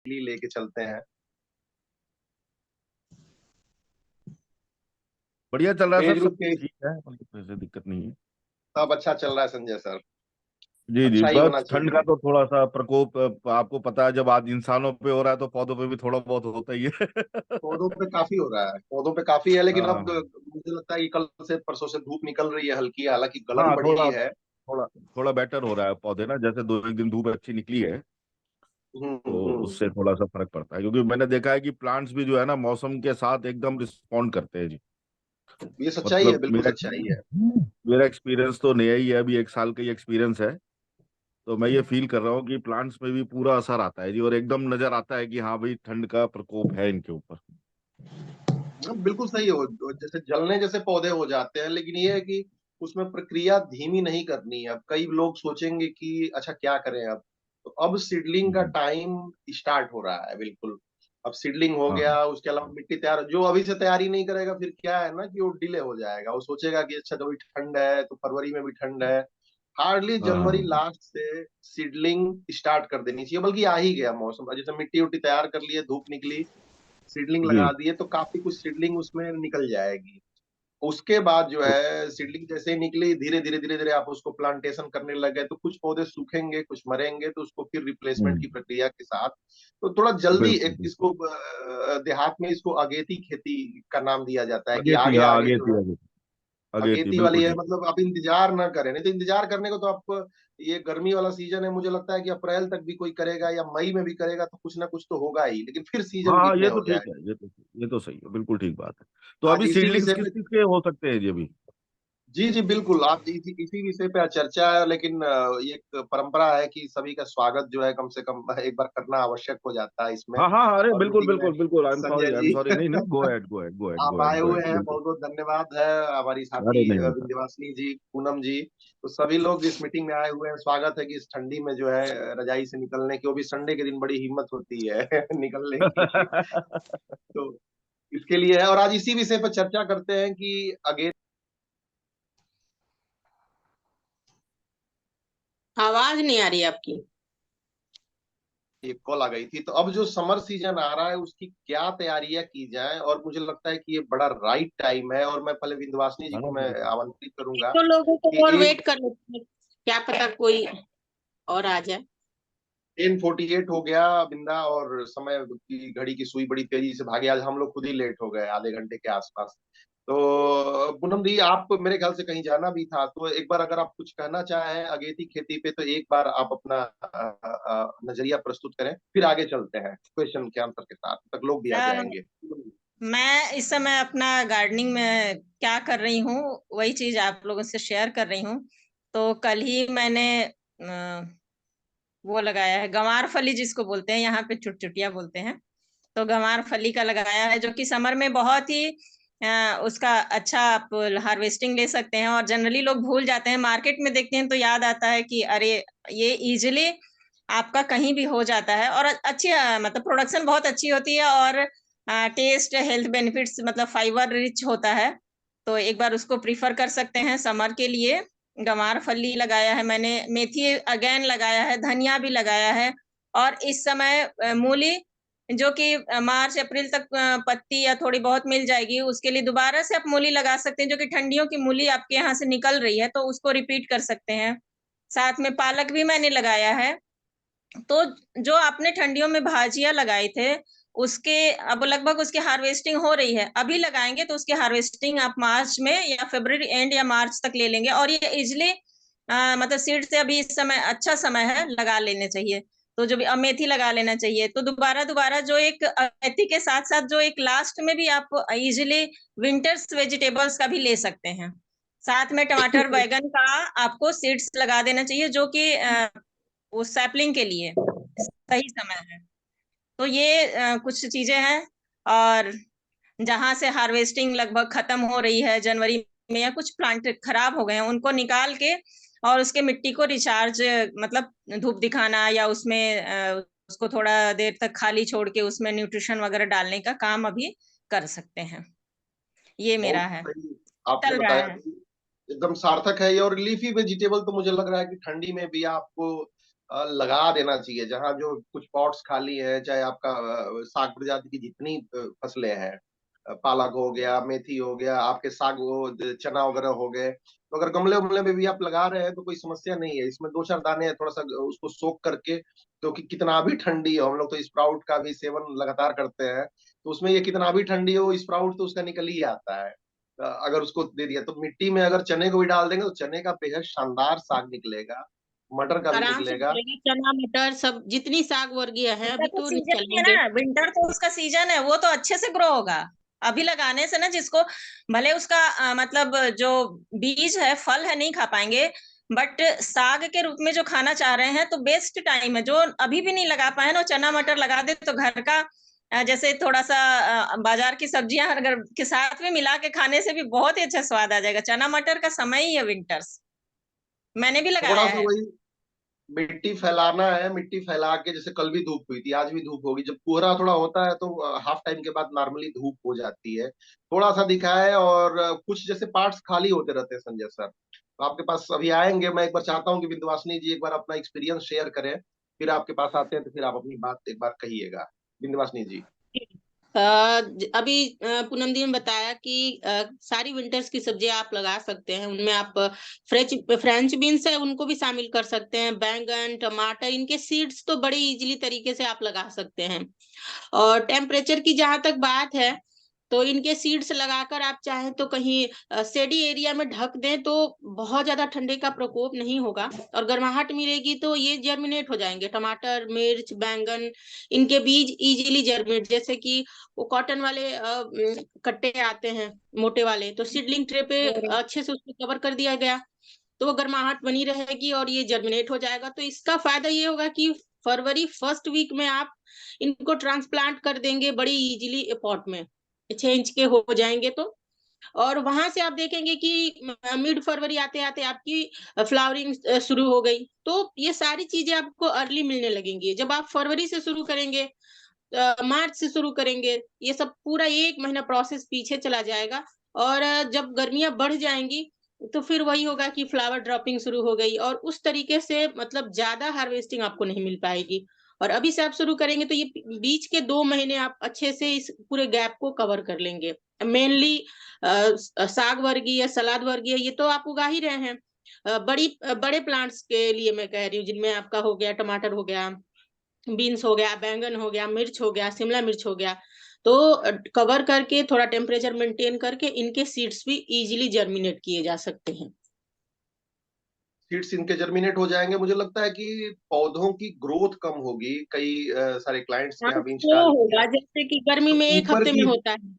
लेके चलते हैं। बढ़िया चल रहा है तेज सर, रूप सब के ठीक है, मतलब ऐसे दिक्कत नहीं है। सब अच्छा चल रहा है संजय सर। जी जी, अच्छा ही होना बस ठंड का चाहिए। तो थोड़ा सा प्रकोप आपको पता है, जब आज इंसानों पे हो रहा है तो पौधों पे भी थोड़ा बहुत होता ही है। पौधों पे काफी हो रहा है, पौधों पे काफी है, लेकिन अब हाँ मुझे लगता है कि कल से परसों से धूप निकल रही है हल्की, हालांकि गलन हाँ, बढ़ी थोड़ा है। थोड़ा थोड़ा बेटर हो रहा है पौधे ना, जैसे 2 एक दिन धूप अच्छी निकली है तो हम्म। उससे थोड़ा सा फर्क पड़ता है, क्योंकि मैंने देखा है कि प्लांट्स भी जो है ना मौसम के साथ एकदम रिस्पॉन्ड करते हैं जी। ये सच्चाई है, मतलब बिल्कुल सच्चाई है। मेरा एक्सपीरियंस तो नया ही है, अभी 1 साल का ही एक्सपीरियंस है। तो मैं ये फील कर रहा हूँ कि प्लांट्स में भी पूरा असर आता है जी, और एकदम नजर आता है कि हाँ भाई ठंड का प्रकोप है इनके ऊपर। बिल्कुल सही हो, जैसे जलने जैसे पौधे हो जाते हैं, लेकिन ये है कि उसमें प्रक्रिया धीमी नहीं करनी है। अब कई लोग सोचेंगे कि अच्छा क्या करें अब, तो अब सीडलिंग का हम्म। टाइम स्टार्ट हो रहा है बिल्कुल। अब सीडलिंग हो हाँ गया, उसके अलावा मिट्टी तैयार, जो अभी से तैयारी नहीं करेगा फिर क्या है ना कि वो डिले हो जाएगा। वो सोचेगा कि अच्छा अभी ठंड है तो फरवरी में भी ठंड है, हार्डली हाँ जनवरी हाँ। लास्ट से सीडलिंग स्टार्ट कर देनी चाहिए। बल्कि आ ही गया मौसम, जैसे मिट्टी उट्टी तैयार कर लिए, धूप निकली, सीडलिंग लगा जी दिए, तो काफी कुछ सीडलिंग उसमें निकल जाएगी। उसके बाद जो तो है सीडलिंग जैसे ही निकली, धीरे धीरे आप उसको प्लांटेशन करने लगे, तो कुछ पौधे सूखेंगे, कुछ मरेंगे, तो उसको फिर रिप्लेसमेंट की हम्म, प्रक्रिया के साथ, तो थोड़ा जल्दी बिल्कुल एक बिल्कुल। इसको देहात में इसको अगेती खेती का नाम दिया जाता है कि अगेती, आगे हाँ आगे जो अगेती है अगेती। अगेती अगेती वाली बिल्कुल है। ठीक। मतलब आप इंतजार ना करें, नहीं तो इंतजार करने को तो आप, ये गर्मी वाला सीजन है, मुझे लगता है कि अप्रैल तक भी कोई करेगा या मई में भी करेगा तो कुछ ना कुछ तो होगा ही, लेकिन फिर हाँ सीजन हाँ, बीतने ये तो हो ठीक जाए। है, ये तो सही है, बिल्कुल ठीक बात है। तो आज अभी इसी सीडलिंग्स विषय किस पे, किस के हो सकते हैं जी अभी? जी जी बिल्कुल, आप इसी विषय पे आज चर्चा है, लेकिन ये एक परंपरा है कि सभी का स्वागत जो है कम से कम एक बार करना आवश्यक हो जाता है इसमें। हाँ हाँ, अरे और बिल्कुल मीटिंग में बिल्कुल बिल्कुल, Sanjay I am ji sorry, नहीं नहीं, go ahead go ahead go ahead आप गो एड आए गो हुए एड, हैं, बिल्कुल। बहुत बहुत धन्यवाद है। हमारी अरे साथी नहीं नहीं नहीं। विंध्यवासिनी जी, पूनम जी, तो सभी लोग इस मीटिंग में आए हुए हैं। स्वागत है कि इस ठंडी में जो है रजाई से निकलने की, वो भी संडे के दिन, बड़ी हिम्मत होती है निकलने की। तो इसके लिए है, और आज इसी विषय पर चर्चा करते हैं कि अगे आवाज नहीं आ रही आपकी। एक कॉल आ गई थी। तो अब जो समर सीजन आ रहा है उसकी क्या तैयारियां की जाए, और मुझे लगता है कि ये बड़ा राइट टाइम है। और मैं पहले विंध्यवासिनी जी को खाना मैं शुरू करो। आमंत्रित करूंगा तो लोगों को कि और एक वेट कर लेते हैं, क्या पता कोई और आ जाए। 10:48 हो गया बिंदा, और समय की घड़ी की सुई बड़ी तेजी से भागी, आज हम लोग खुद ही लेट हो गए आधे घंटे के आसपास। तो पूनम दी, आप मेरे ख्याल से कहीं जाना भी था, तो एक बार अगर आप कुछ कहना चाहें अगेती खेती पे, तो एक बार आप अपना नजरिया प्रस्तुत करें, फिर आगे चलते हैं क्वेश्चन के आंसर के साथ, तक लोग भी आ अ, जाएंगे। मैं इस समय अपना गार्डनिंग में क्या कर रही हूँ, वही चीज आप लोगों से शेयर कर रही हूँ। तो कल ही मैंने वो लगाया है, गंवार फली जिसको बोलते हैं, यहाँ पे चुटचुटिया बोलते हैं। तो गंवार फली का लगाया है, जो कि समर में बहुत ही उसका अच्छा आप हार्वेस्टिंग ले सकते हैं। और जनरली लोग भूल जाते हैं, मार्केट में देखते हैं तो याद आता है कि अरे ये इजिली आपका कहीं भी हो जाता है, और अच्छी मतलब प्रोडक्शन बहुत अच्छी होती है, और टेस्ट हेल्थ बेनिफिट्स मतलब फाइबर रिच होता है। तो एक बार उसको प्रीफर कर सकते हैं समर के लिए। गंवार फली लगाया है मैंने, मेथी अगेन लगाया है, धनिया भी लगाया है। और इस समय मूली, जो कि मार्च अप्रैल तक पत्ती या थोड़ी बहुत मिल जाएगी, उसके लिए दोबारा से आप मूली लगा सकते हैं, जो कि ठंडियों की मूली आपके यहाँ से निकल रही है, तो उसको रिपीट कर सकते हैं। साथ में पालक भी मैंने लगाया है। तो जो आपने ठंडियों में भाजियां लगाए थे, उसके अब लगभग उसकी हार्वेस्टिंग हो रही है। अभी लगाएंगे तो उसकी हार्वेस्टिंग आप मार्च में या फरवरी एंड या मार्च तक ले लेंगे, और ये इजिली मतलब सीड से अभी इस समय अच्छा समय है, लगा लेने चाहिए। तो जो भी मेथी लगा लेना चाहिए। तो दोबारा दोबारा जो एक मेथी के साथ साथ जो एक लास्ट में भी आप इजिली विंटर्स वेजिटेबल्स का भी ले सकते हैं। साथ में टमाटर बैगन का आपको सीड्स लगा देना चाहिए, जो कि वो सैपलिंग के लिए सही समय है। तो ये कुछ चीजें हैं। और जहां से हार्वेस्टिंग लगभग खत्म हो रही है जनवरी में, या कुछ प्लांट खराब हो गए हैं, उनको निकाल के और उसके मिट्टी को रिचार्ज मतलब धूप दिखाना, या उसमें उसको थोड़ा देर तक खाली छोड़ के उसमें न्यूट्रिशन वगैरह डालने का काम अभी कर सकते हैं। ये मेरा बहुत है, सही आपने चल रहा बताया, है। एकदम सार्थक है ये। और लीफी वेजिटेबल तो मुझे लग रहा है कि ठंडी में भी आपको लगा देना चाहिए। जहाँ जो कुछ पॉट्स खाली है, चाहे आपका साग प्रजाति की जितनी फसलें हैं, पालक हो गया, मेथी हो गया, आपके साग चना वगैरह हो गए, तो अगर गमले उमले में भी आप लगा रहे हैं तो कोई समस्या नहीं है। इसमें दो चार दाने थोड़ा सा उसको सोख करके, क्योंकि कितना भी ठंडी हो, हम लोग तो स्प्राउट का भी सेवन लगातार करते हैं, तो उसमें ये कितना भी ठंडी हो स्प्राउट तो उसका निकल ही आता है। अगर उसको दे दिया तो मिट्टी में अगर चने को भी डाल देंगे तो चने का बेहद शानदार साग निकलेगा, मटर का भी आराम से निकलेगा। निकलेगी। चना मटर सब जितनी साग वर्गीय है इसका अभी तो तो सीजन ही है चलेंगे। ना, विंटर तो उसका सीजन है, वो तो अच्छे से ग्रो होगा। अभी लगाने से ना, जिसको भले उसका मतलब जो बीज है, फल है, नहीं खा पाएंगे, बट साग के रूप में जो खाना चाह रहे हैं तो बेस्ट टाइम है। जो अभी भी नहीं लगा पाए ना, चना मटर लगा दे तो घर का जैसे थोड़ा सा बाजार की सब्जियां अगर के साथ में मिला के खाने से भी बहुत ही अच्छा स्वाद आ जाएगा। चना मटर का समय ही है विंटर्स। मैंने भी थोड़ा लगाया सा है। वही मिट्टी फैलाना है, मिट्टी फैला के, जैसे कल भी धूप हुई थी, आज भी धूप होगी। जब कोहरा थोड़ा होता है तो हाफ टाइम के बाद नॉर्मली धूप हो जाती है। थोड़ा सा दिखा है, और कुछ जैसे पार्ट्स खाली होते रहते हैं संजय सर, तो आपके पास अभी आएंगे। मैं एक बार चाहता हूँ कि विंध्यवासिनी जी एक बार अपना एक्सपीरियंस शेयर करें, फिर आपके पास आते हैं तो फिर आप अपनी बात एक बार कहिएगा, विंध्यवासिनी जी। अभी पूनम दी ने बताया कि सारी विंटर्स की सब्जियां आप लगा सकते हैं। उनमें आप फ्रेंच बीन्स है उनको भी शामिल कर सकते हैं, बैंगन टमाटर, इनके सीड्स तो बड़े इजीली तरीके से आप लगा सकते हैं। और टेम्परेचर की जहां तक बात है तो इनके सीड्स लगाकर आप चाहें तो कहीं शेडी एरिया में ढक दें तो बहुत ज्यादा ठंडे का प्रकोप नहीं होगा और गर्माहट मिलेगी तो ये जर्मिनेट हो जाएंगे। टमाटर मिर्च बैंगन इनके बीज इजीली जर्मिनेट, जैसे कि वो कॉटन वाले कट्टे आते हैं मोटे वाले, तो सीडलिंग ट्रे पे अच्छे से उसको कवर कर दिया गया तो वो गर्माहट बनी रहेगी और ये जर्मिनेट हो जाएगा। तो इसका फायदा ये होगा कि फरवरी फर्स्ट वीक में आप इनको ट्रांसप्लांट कर देंगे बड़ी इजीली पॉट में, 6 इंच के हो जाएंगे तो। और वहां से आप देखेंगे कि मिड फरवरी आते आते आपकी फ्लावरिंग शुरू हो गई। तो ये सारी चीजें आपको अर्ली मिलने लगेंगी। जब आप फरवरी से शुरू करेंगे, मार्च से शुरू करेंगे, ये सब पूरा 1 महीना प्रोसेस पीछे चला जाएगा। और जब गर्मियां बढ़ जाएंगी तो फिर वही होगा कि फ्लावर ड्रॉपिंग शुरू हो गई और उस तरीके से मतलब ज्यादा हार्वेस्टिंग आपको नहीं मिल पाएगी। और अभी से आप शुरू करेंगे तो ये बीच के 2 महीने आप अच्छे से इस पूरे गैप को कवर कर लेंगे। मेनली साग वर्गीय सलाद वर्गीय ये तो आप उगा ही रहे हैं। बड़े प्लांट्स के लिए मैं कह रही हूँ, जिनमें आपका हो गया टमाटर हो गया, बीन्स हो गया, बैंगन हो गया, मिर्च हो गया, शिमला मिर्च हो गया, तो कवर करके थोड़ा टेम्परेचर मेंटेन करके इनके सीड्स भी इजीली जर्मिनेट किए जा सकते हैं। सीड्स इनके जर्मिनेट हो जाएंगे। मुझे लगता है कि पौधों की ग्रोथ कम होगी। कई सारे क्लाइंट्स के हाँ यहाँ भी स्लो इंस्टॉल किया, होगा, जैसे कि गर्मी तो में 1 हफ्ते में होता है।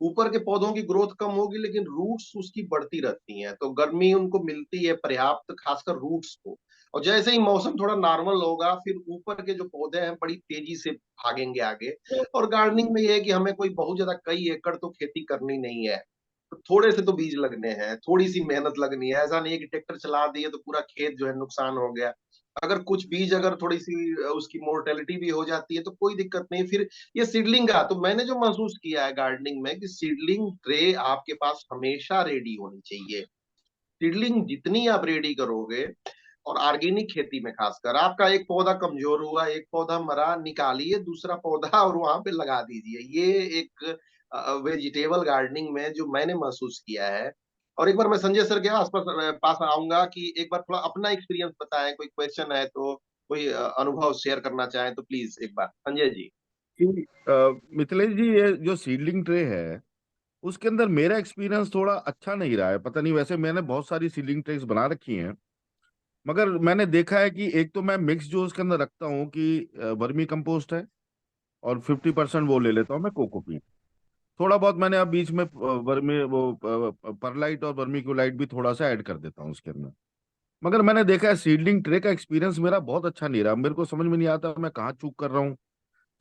ऊपर के पौधों की ग्रोथ कम होगी, लेकिन रूट्स उसकी बढ़ती रहती हैं, तो गर्मी उनको मिलती है पर्याप्त, खासकर रूट्स को। और जैसे ही मौसम थोड़ा नॉर्मल होगा, फिर ऊपर के जो पौधे हैं बड़ी तेजी से भागेंगे आगे। तो और गार्डनिंग में ये है कि हमें कोई बहुत ज्यादा कई एकड़ तो खेती करनी नहीं है, तो थोड़े से तो बीज लगने हैं, थोड़ी सी मेहनत लगनी है। ऐसा नहीं है कि ट्रैक्टर चला दिए तो पूरा खेत जो है नुकसान हो गया। अगर कुछ बीज अगर थोड़ी सी उसकी मोर्टेलिटी भी हो जाती है तो कोई दिक्कत नहीं। फिर ये सीडलिंग का तो मैंने जो महसूस किया है गार्डनिंग में, कि सीडलिंग ट्रे आपके पास हमेशा रेडी होनी चाहिए। सीडलिंग जितनी आप रेडी करोगे, और ऑर्गेनिक खेती में खासकर, आपका एक पौधा कमजोर हुआ, एक पौधा मरा, निकालिए दूसरा पौधा और वहां पे लगा दीजिए। ये एक वेजिटेबल गार्डनिंग में जो मैंने महसूस किया है। और एक बार मैं संजय सर के पास आऊंगा कि एक बार थोड़ा अपना एक्सपीरियंस बताएं, कोई क्वेश्चन है तो, कोई अनुभव शेयर करना चाहें तो प्लीज एक बार संजय जी। कि मिथिलेश जी, ये जो सीडलिंग ट्रे है उसके अंदर मेरा एक्सपीरियंस थोड़ा अच्छा नहीं रहा है। पता नहीं, वैसे मैंने बहुत सारी सीलिंग ट्रेस बना रखी हैं, मगर मैंने देखा है कि एक तो मैं मिक्स जो उसके अंदर रखता हूँ कि वर्मी कंपोस्ट है, और 50% वो ले लेता हूँ मैं कोकोपीट। थोड़ा बहुत मैंने अब बीच में वर्मी वो परलाइट और वर्मी क्लोराइड भी थोड़ा सा ऐड कर देता हूँ उसके अंदर। मगर मैंने देखा है सीडलिंग ट्रे का एक्सपीरियंस मेरा बहुत अच्छा नहीं रहा। मेरे को समझ में नहीं आता मैं कहाँ चूक कर रहा हूँ,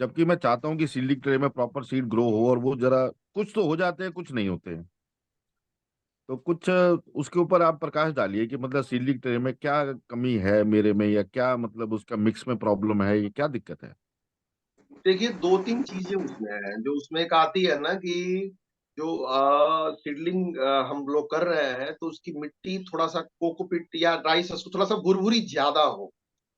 जबकि मैं चाहता हूँ कि सीडलिंग ट्रे में प्रॉपर सीड ग्रो हो, और वो जरा कुछ तो हो जाते हैं कुछ नहीं होते हैं। तो कुछ उसके ऊपर आप प्रकाश डालिए कि मतलब सीलिंग ट्रे में क्या कमी है मेरे में, या क्या मतलब उसका मिक्स में प्रॉब्लम है, ये क्या दिक्कत है। देखिए, दो तीन चीजें उसमें हैं। जो उसमें एक आती है ना कि जो सीडलिंग हम लोग कर रहे हैं, तो उसकी मिट्टी थोड़ा सा कोकोपीट या राइस, उसको थोड़ा सा भुरभुरी ज्यादा हो।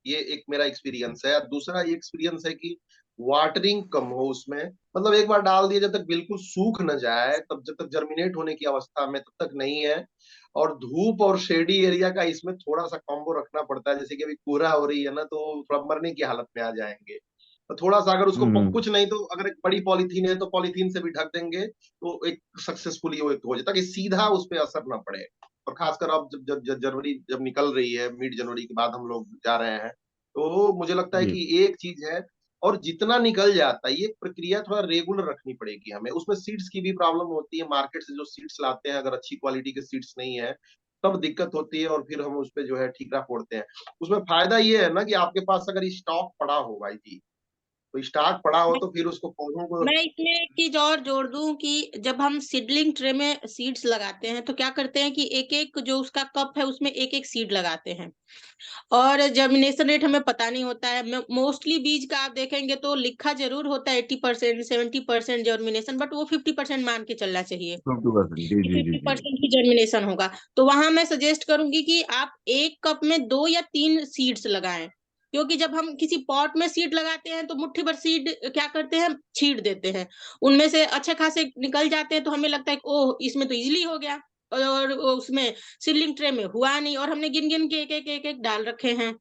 ये एक मेरा एक्सपीरियंस है। दूसरा ये एक्सपीरियंस है कि वाटरिंग कम हो उसमें, मतलब एक बार डाल दिया, जब तक बिल्कुल सूख न जाए, तब जब तक जर्मिनेट होने की अवस्था में, तब तक नहीं है। और धूप और शेडी एरिया का इसमें थोड़ा सा कॉम्बो रखना पड़ता है, जैसे कि अभी कोहरा हो रही है ना, तो थोड़ा मरने की हालत में आ जाएंगे। तो थोड़ा सा अगर उसको हम्म। कुछ नहीं तो अगर एक बड़ी पॉलीथीन है तो पॉलीथीन से भी ढक देंगे, तो एक सक्सेसफुली वो एक हो जाए, ताकि सीधा उस पर असर ना पड़े। और खासकर अब जब जनवरी जब निकल रही है, मिड जनवरी के बाद हम लोग जा रहे हैं, तो मुझे लगता है जी। कि एक चीज है, और जितना निकल जाता है ये प्रक्रिया थोड़ा रेगुलर रखनी पड़ेगी हमें। उसमें सीड्स की भी प्रॉब्लम होती है, मार्केट से जो सीड्स लाते हैं अगर अच्छी क्वालिटी के सीड्स नहीं है तब दिक्कत होती है, और फिर हम उस पे जो है ठीकरा फोड़ते हैं। उसमें फायदा ये है ना कि आपके पास अगर स्टॉक पड़ा हो भाई जी, तो स्टॉक पड़ा हो तो फिर उसको पौधों को। मैं इसमें एक चीज और जोड़ दूं कि जब हम सीडलिंग ट्रे में सीड्स लगाते हैं तो क्या करते हैं कि एक एक जो उसका कप है उसमें एक एक सीड लगाते हैं, और जर्मिनेशन रेट हमें पता नहीं होता है। मोस्टली बीज का आप देखेंगे तो लिखा जरूर होता है 80% 70% जर्मिनेशन, बट वो 50% मान के चलना चाहिए 50%। जी कि जी जी जी। 50% ही जर्मिनेशन होगा। तो वहां मैं सजेस्ट करूंगी कि आप एक कप में 2 या 3 सीड्स लगाएं, क्योंकि जब हम किसी पॉट में सीड लगाते हैं तो मुट्ठी भर सीड क्या करते हैं, छीट देते हैं, उनमें से अच्छे खासे निकल जाते हैं, तो हमें लगता है कि ओह इसमें तो इजीली हो गया, और उसमें सीडलिंग ट्रे में हुआ नहीं, और हमने गिन गिन के एक डाल रखे हैं।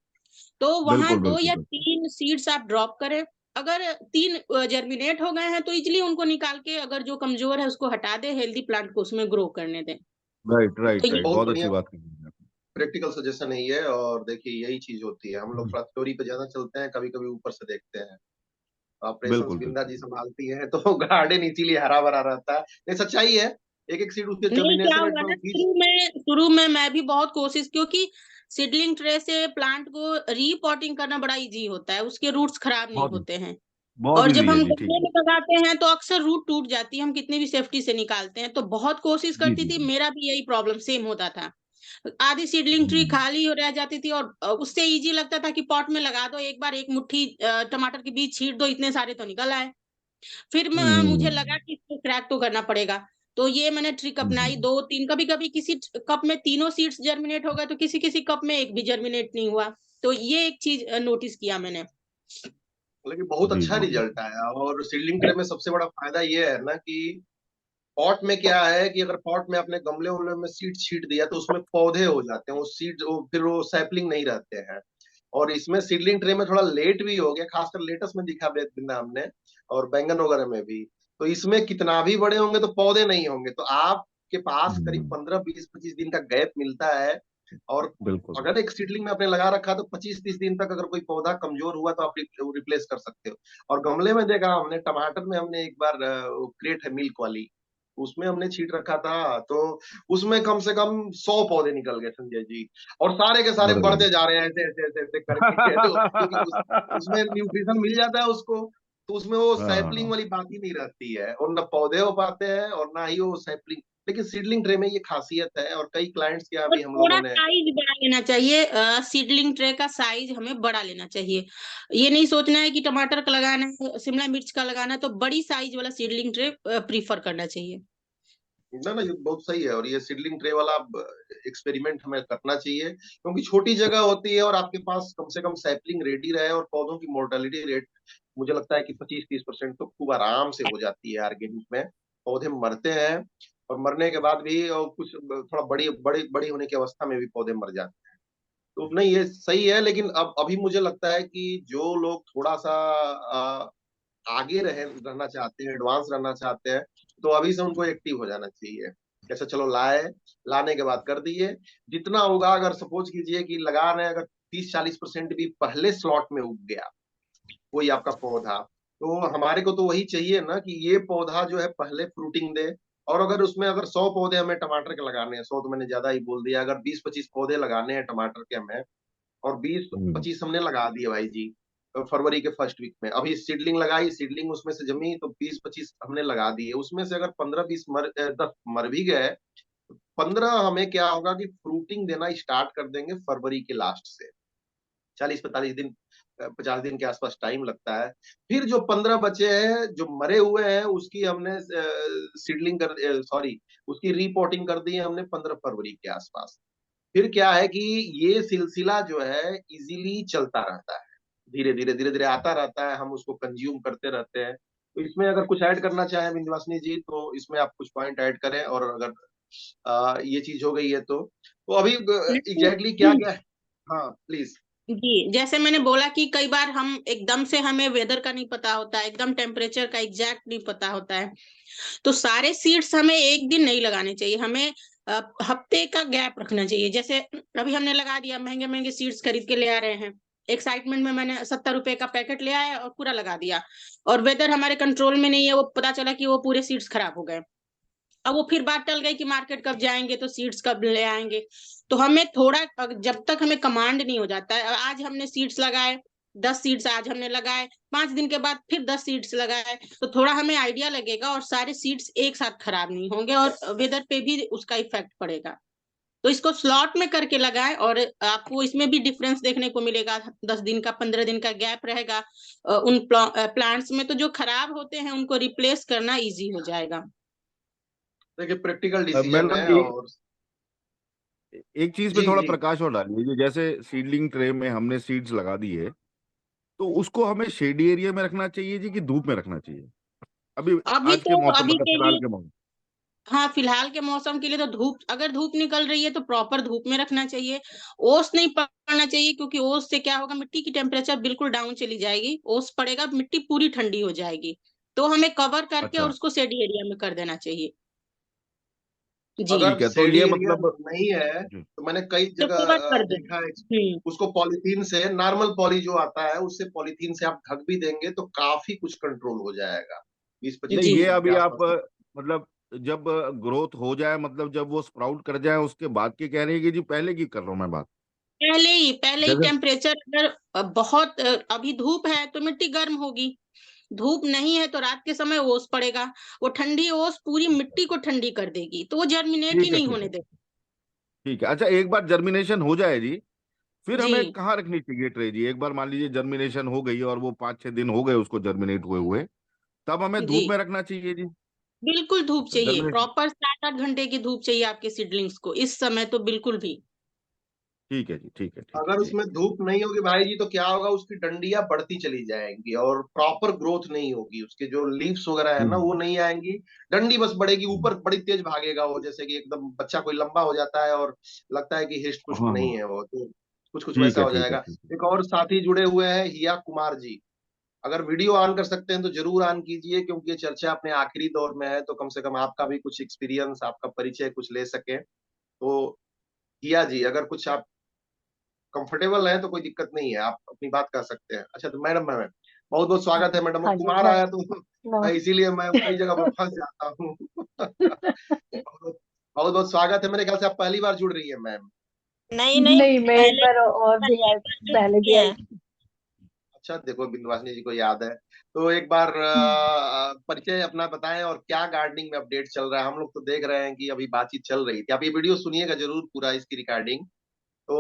तो वहां बिल्कुल 2 बिल्कुल या बिल्कुल। 3 सीड्स आप ड्रॉप करें। अगर 3 जर्मिनेट हो गए हैं तो इजिली उनको निकाल के, अगर जो कमजोर है उसको हटा दे, हेल्दी प्लांट को उसमें ग्रो करने दें। राइट तो राइट ये राइट, बहुत बहुत अच्छी बढ़िया बात की आपने। प्रैक्टिकल सजेशन है ये। और देखिए यही चीज होती है, हम लोग थोड़ा थ्योरी पे ज्यादा चलते हैं, कभी कभी ऊपर से देखते हैं। ऑपरेशंस बिल्कुल बिंदा बिल्कुल जी बिल्कुल। संभालती है तो गार्डन इसीलिए हरा भरा रहता है। ये सच्चाई है। एक एक सीड उसके नहीं, क्या जर्मिनेशन रेट हुआ में ना, बीज। शुरू में मैं भी बहुत कोशिश, क्योंकि सीडलिंग ट्रे से प्लांट को रीपॉटिंग करना बड़ा इजी होता है, उसके रूट्स खराब नहीं बहुत होते हैं। बहुत और इजी जब है हम जी, ठीक गमले है। में लगाते हैं तो अक्सर रूट टूट जाती है, हम कितनी भी सेफ्टी से निकालते हैं। तो बहुत कोशिश जी करती जी थी, जी। मेरा भी यही प्रॉब्लम सेम होता था। आधी सीडलिंग ट्री हम्म खाली हो रह जाती थी, और उससे इजी लगता था कि पॉट में लगा दो, एक बार एक मुट्ठी टमाटर के बीज छीट दो, इतने सारे तो निकल आए। फिर मुझे लगा हम्म कि इसको क्रैक तो करना पड़ेगा। तो ये मैंने ट्रिक अपनाई, हम्म। 2 3, कभी कभी किसी कप में तीनों सीड्स जर्मिनेट हो गए, तो किसी किसी कप में एक भी जर्मिनेट नहीं हुआ। तो ये एक चीज नोटिस किया मैंने। लेकिन बहुत जी अच्छा जी जी। रिजल्ट आया। और सीडलिंग ट्रे में सबसे बड़ा फायदा ये है ना कि पॉट में क्या है कि अगर पॉट में अपने गमले उमले में सीड छीट दिया तो उसमें पौधे हो जाते हैं, वो सीड फिर वो सैपलिंग नहीं रहते हैं। और इसमें सीडलिंग ट्रे में थोड़ा लेट भी हो गया, खासकर लेटस में दिखा बिंदा हमने, और बैंगन वगैरह में भी। तो इसमें कितना भी बड़े होंगे तो पौधे नहीं होंगे, तो आपके पास करीब हम्म, 15 20 25 दिन का गैप मिलता है। और बिल्कुल। अगर एक सीडलिंग में आपने लगा रखा तो 25 30 दिन तक अगर कोई पौधा कमजोर हुआ तो आप रिप्लेस कर सकते हो। और गमले में देखा हमने, टमाटर में हमने एक बार क्रेट है मिल्क वाली, उसमें हमने छीट रखा था, तो उसमें कम से कम 100 पौधे निकल गए संजय जी। और सारे के सारे अरे वाह। बढ़ते जा रहे हैं ऐसे ऐसे ऐसे ऐसे करके तो क्योंकि उसमें न्यूट्रिशन मिल जाता है उसको, तो उसमें वो सैपलिंग हाँ वाली बात ही नहीं रहती है, और ना पौधे हो पाते हैं और ना ही वो सैपलिंग। लेकिन सीडलिंग ट्रे में ये खासियत है, और कई क्लाइंट्स के यहाँ और भी हम थोड़ा लोगों ने। साइज बड़ा लेना चाहिए, सीडलिंग ट्रे का साइज हमें बड़ा लेना चाहिए। ये नहीं सोचना है कि टमाटर का लगाना है, शिमला मिर्च का लगाना है, तो बड़ी साइज वाला सीडलिंग ट्रे प्रीफर करना चाहिए। ना ना, ये बहुत सही है। और ये सीडलिंग ट्रे वाला एक्सपेरिमेंट हमें करना चाहिए, क्योंकि छोटी जगह होती है और आपके पास कम से कम सैपलिंग रेडी रहे, और पौधों की मोर्टेलिटी रेट मुझे लगता है कि 25 30% तो खूब आराम से हो जाती है ऑर्गेनिक में। पौधे मरते हैं, और मरने के बाद भी और कुछ थोड़ा बड़ी बड़ी बड़ी होने की अवस्था में भी पौधे मर जाते हैं। तो नहीं, ये सही है। लेकिन अब अभी मुझे लगता है कि जो लोग थोड़ा सा आगे रहना चाहते हैं, एडवांस रहना चाहते हैं, तो अभी से उनको एक्टिव हो जाना चाहिए। जैसे चलो लाए, लाने के बाद कर दिए, जितना होगा, अगर सपोज कीजिए कि लगा रहे हैं, अगर 30 40% भी पहले स्लॉट में उग गया कोई आपका पौधा, तो हमारे को तो वही चाहिए ना कि ये पौधा जो है पहले फ्रूटिंग दे। और अगर उसमें अगर 100 पौधे हमें टमाटर के लगाने हैं, 100 तो मैंने ज्यादा ही बोल दिया, अगर 20 25 पौधे लगाने हैं टमाटर के हमें, और बीस हम्म, पच्चीस हमने लगा दिए भाई जी, फरवरी के फर्स्ट वीक में अभी सीडलिंग लगाई, सीडलिंग उसमें से जमी, तो 20 25 हमने लगा दिए, उसमें से अगर 15 20 10 मर भी गए, 15 हमें क्या होगा कि फ्रूटिंग देना स्टार्ट कर देंगे फरवरी के लास्ट से। 40 45 दिन 50 दिन के आसपास टाइम लगता है। फिर जो 15 बचे हैं जो मरे हुए हैं, उसकी हमने सीडलिंग कर, सॉरी, उसकी रिपोर्टिंग कर दी है हमने 15 फरवरी के आसपास। फिर क्या है कि ये सिलसिला जो है इजीली चलता रहता है, धीरे धीरे आता रहता है, हम उसको कंज्यूम करते रहते हैं। तो इसमें अगर कुछ ऐड करना चाहें विंध्यवासिनी जी, तो इसमें आप कुछ पॉइंट ऐड करें, और अगर ये चीज हो गई है तो अभी एग्जैक्टली क्या नहीं, क्या है। हाँ प्लीज। जी जैसे मैंने बोला कि कई बार हम एकदम से हमें वेदर का नहीं पता होता है, एकदम टेम्परेचर का एग्जैक्ट नहीं पता होता है, तो सारे सीड्स हमें एक दिन नहीं लगाने चाहिए, हमें हफ्ते का गैप रखना चाहिए। जैसे अभी हमने लगा दिया, महंगे महंगे सीड्स खरीद के ले आ रहे हैं, एक्साइटमेंट में मैंने 70 रुपए का पैकेट ले आया और पूरा लगा दिया, और वेदर हमारे कंट्रोल में नहीं है, वो पता चला कि वो पूरे सीड्स खराब हो गए। अब वो फिर बात टल गई कि मार्केट कब जाएंगे तो सीड्स कब ले आएंगे। तो हमें थोड़ा, जब तक हमें कमांड नहीं हो जाता है, आज हमने सीड्स लगाए, 10 सीड्स आज हमने लगाए, 5 दिन के बाद फिर 10 सीड्स लगाए, तो थोड़ा हमें आइडिया लगेगा और सारे सीड्स एक साथ खराब नहीं होंगे और वेदर पे भी उसका इफेक्ट पड़ेगा। तो इसको स्लॉट में करके लगाएं और आपको इसमें भी डिफरेंस देखने को मिलेगा। 10 दिन का, 15 दिन का गैप रहेगा उन प्लांट्स में, तो जो खराब होते हैं उनको रिप्लेस करना इजी हो जाएगा। देखिए प्रैक्टिकल डिसीजन मैडम है। ये और एक चीज पे जी थोड़ा जी। प्रकाश और डाल लीजिए। जैसे सीडलिंग ट्रे में हमने सीड्स लगा दी है, तो उसको हमें शेडी एरिया में रखना चाहिए जी कि धूप में रखना चाहिए? अभी अभी आज के तो मौसम, अभी मतलब के फिलहाल लिए, के मौसम। हाँ फिलहाल के मौसम के लिए तो धूप, अगर धूप निकल रही है तो प्रॉपर धूप में रखना चाहिए। ओस नहीं पड़ना चाहिए, क्योंकि ओस से क्या होगा, मिट्टी की टेम्परेचर बिल्कुल डाउन चली जाएगी, ओस पड़ेगा मिट्टी पूरी ठंडी हो जाएगी। तो हमें कवर करके और अच्छा, उसको शेडी एरिया में कर देना चाहिए। जी, अगर ठीक है, तो शेडी ये एरिया मतलब नहीं है जी। तो मैंने कई तो जगह कवर कर दो। देखा है, हम्म। उसको पॉलीथीन से, नॉर्मल पॉली जो आता है उससे पॉलीथीन से आप ढक भी देंगे तो काफी कुछ कंट्रोल हो जाएगा, 20-25 नहीं, जी, ये परसेंट के अभी आप आसपास। मतलब जब ग्रोथ हो जाए, मतलब जब वो स्प्राउट कर जाए उसके बाद की कह रही है कि जी पहले की कर रहा हूँ मैं बात? पहले ही जैसे टेम्परेचर अगर बहुत अभी धूप है तो मिट्टी गर्म होगी, धूप नहीं है तो रात के समय ओस पड़ेगा, वो ठंडी ओस पूरी मिट्टी को ठंडी कर देगी, तो वो जर्मिनेट ही ठीक है, नहीं ठीक होने है, देगी। ठीक है। अच्छा, एक बार जर्मिनेशन हो जाए जी, फिर जी, हमें कहाँ रखनी चाहिए ट्रे जी? एक बार मान लीजिए जर्मिनेशन हो गई और वो 5-6 दिन हो गए उसको जर्मिनेट हुए हुए, तब हमें जी धूप में रखना चाहिए जी? बिल्कुल धूप चाहिए, जर्मिनेशन, प्रॉपर 7-8 घंटे की धूप चाहिए आपके सीडलिंग्स को इस समय तो बिल्कुल भी। ठीक है जी, ठीक है, ठीक है, अगर ठीक उसमें है। धूप नहीं होगी भाई जी तो क्या होगा, उसकी डंडियां बढ़ती चली जाएंगी और प्रॉपर ग्रोथ नहीं होगी, उसके जो लीव्स वगैरह है ना हम्म, वो नहीं आएंगी। डंडी बस बढ़ेगी हम्म, ऊपर, बड़ी तेज भागेगा वो, जैसे कि एकदम बच्चा कोई लंबा हो जाता है और लगता है कि हिस्ट पुष्ट हाँ, नहीं हाँ, है वो, तो कुछ कुछ ठीक वैसा है, हो ठीक है, जाएगा। ठीक है। एक और साथी जुड़े हुए हैं, हिया कुमार जी, अगर वीडियो ऑन कर सकते हैं तो जरूर ऑन कीजिए, क्योंकि ये चर्चा अपने आखिरी दौर में है, तो कम से कम आपका भी कुछ एक्सपीरियंस, आपका परिचय कुछ ले सके। तो हिया जी, अगर कुछ आप कंफर्टेबल है तो कोई दिक्कत नहीं है, आप अपनी बात कर सकते हैं। अच्छा तो मैडम, मैं बहुत बहुत हाँ स्वागत है मैडम, वो हाँ जी, कुमार आया तो मैं नमस्ते। इसीलिए मैं कई जगह पर फंस जाता हूँ। बहुत बहुत स्वागत है, मेरे ख्याल से आप पहली बार जुड़ रही है मैम। नहीं नहीं, नहीं, मैं एक पहले बार और भी पहले आई, पर जुड़ पहले भी चुकी आई हैं। थी। अच्छा देखो बिंदवासिनी जी को याद है, तो एक बार परिचय अपना बताएं और क्या गार्डनिंग में अपडेट चल रहा है। हम लोग तो देख रहे हैं कि अभी बातचीत चल रही थी, आप ये वीडियो सुनिएगा जरूर पूरा, इसकी रिकॉर्डिंग। तो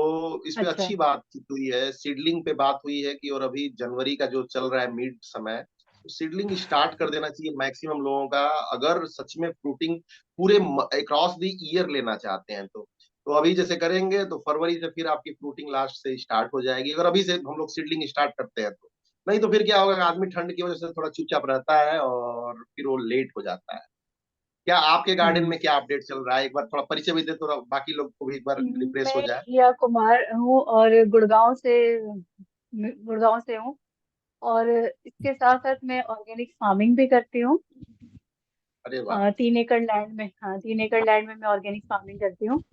इस पे अच्छा। अच्छी बातचीत हुई है, सीडलिंग पे बात हुई है कि, और अभी जनवरी का जो चल रहा है मिड समय, तो सीडलिंग स्टार्ट कर देना चाहिए मैक्सिमम लोगों का, अगर सच में फ्रूटिंग पूरे अक्रॉस द ईयर लेना चाहते हैं तो अभी जैसे करेंगे तो फरवरी से फिर आपकी फ्रूटिंग लास्ट से स्टार्ट हो जाएगी, अगर अभी से हम लोग सीडलिंग स्टार्ट करते हैं तो। नहीं तो फिर क्या होगा, आदमी ठंड की वजह से थोड़ा चुपचाप रहता है और फिर वो लेट हो जाता है। क्या आपके गार्डन हम्म। में क्या अपडेट चल रहा है, एक बार थोड़ा परिचय भी दे तो बाकी लोग को भी एक बार रिफ्रेश हो मैं जाए। हिया कुमार हूँ और गुड़गांव से हूँ। और इसके साथ साथ मैं ऑर्गेनिक फार्मिंग भी करती हूँ। अरे वाह। 3 एकड़ लैंड में, हाँ 3 एकड़ लैंड में मैं ऑर्गेनिक फार्मिंग करती हूँ।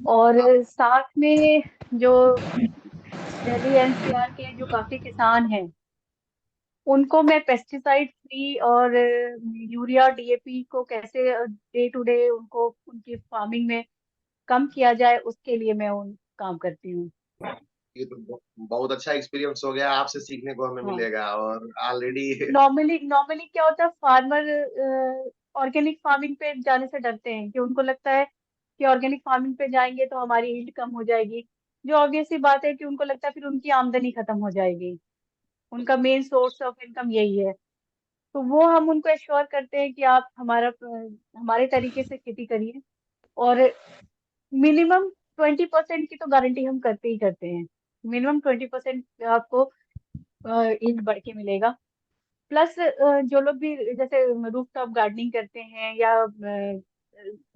और साथ में जो दिल्ली एनसीआर के जो काफी किसान हैं, उनको मैं पेस्टिसाइड फ्री और यूरिया डीएपी को कैसे डे टू डे उनको उनकी फार्मिंग में कम किया जाए, उसके लिए मैं उन काम करती हूँ। ये तो बहुत अच्छा एक्सपीरियंस हो गया, आपसे सीखने को हमें हाँ, मिलेगा और ऑलरेडी। नॉर्मली नॉर्मली क्या होता है, फार्मर ऑर्गेनिक फार्मिंग पे जाने से डरते हैं कि उनको लगता है कि ऑर्गेनिक फार्मिंग पे जाएंगे तो हमारी यील्ड कम हो जाएगी। जो ऑब्वियस सी बात है कि उनको लगता है फिर उनकी आमदनी खत्म हो जाएगी, उनका मेन सोर्स ऑफ इनकम यही है। तो वो हम उनको एश्योर करते हैं कि आप हमारे तरीके से खेती करिए, और मिनिमम 20% की तो गारंटी हम करते ही करते हैं, मिनिमम 20% आपको ईल्ड बढ़ के मिलेगा। प्लस जो लोग भी जैसे रूफ टॉप गार्डनिंग करते हैं या